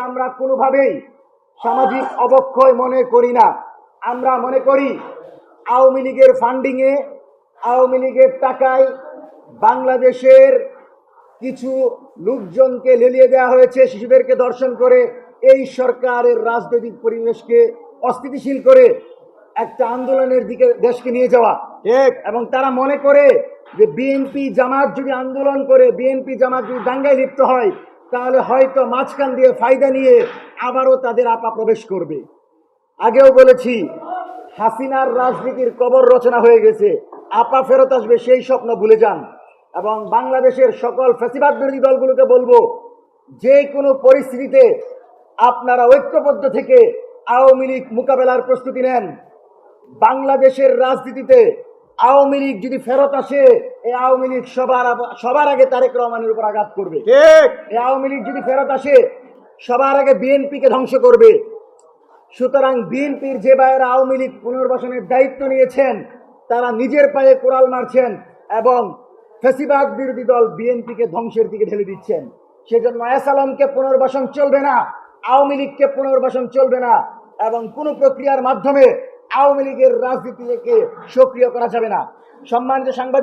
আমরা কোনোভাবেই সামাজিক অবক্ষয় মনে করি না। আমরা মনে করি আওয়ামী লীগের ফান্ডিংয়ে, আওয়ামী লীগের টাকায় বাংলাদেশের কিছু লোকজনকে লেলিয়ে দেওয়া হয়েছে, শিশুদেরকে ধর্ষণ করে এই সরকারের রাজনৈতিক পরিবেশকে অস্থিতিশীল করে একটা আন্দোলনের দিকে দেশকে নিয়ে যাওয়া ঠিক। এবং তারা মনে করে যে বিএনপি জামাত যদি আন্দোলন করে, বিএনপি জামাত যদি দাঙ্গায় লিপ্ত হয়, তাহলে হয়তো মাঝখান দিয়ে ফায়দা নিয়ে আবারও তাদের আপা প্রবেশ করবে। আগেও বলেছি, হাসিনার রাজনীতির কবর রচনা হয়ে গেছে, আপা ফেরত আসবে সেই স্বপ্ন ভুলে যান। এবং বাংলাদেশের সকল ফ্যাসিবাদ বিরোধী দলগুলোকে বলবো, যে কোনো পরিস্থিতিতে আপনারা ঐক্যবদ্ধ থেকে আওয়ামী লীগ মোকাবেলার প্রস্তুতি নেন। বাংলাদেশের রাজনীতিতে আওয়ামী লীগ যদি ফেরত আসে, এই আওয়ামী লীগ সবার আগে তারেক রহমানের উপর আঘাত করবে। ঠিক। এই আওয়ামী লীগ যদি ফেরত আসে, সবার আগে বিএনপিকে ধ্বংস করবে। সুতরাং বিএনপির যে ভাইয়েরা আওয়ামী লীগ পুনর্বাসনের দায়িত্ব নিয়েছেন, তারা নিজের পায়ে কোড়াল মারছেন এবং ফ্যাসিবাদ বিরোধী দল বিএনপিকে ধ্বংসের দিকে ঠেলে দিচ্ছেন। সেজন্য আসালামকে পুনর্বাসন চলবে না, আওয়ামী লীগকে পুনর্বাসন চলবে না, এবং কোনো প্রক্রিয়ার মাধ্যমে আওয়ামী লীগের রাজনীতিকে সক্রিয় করা যাবে না। সম্মানিত সাংবাদিক।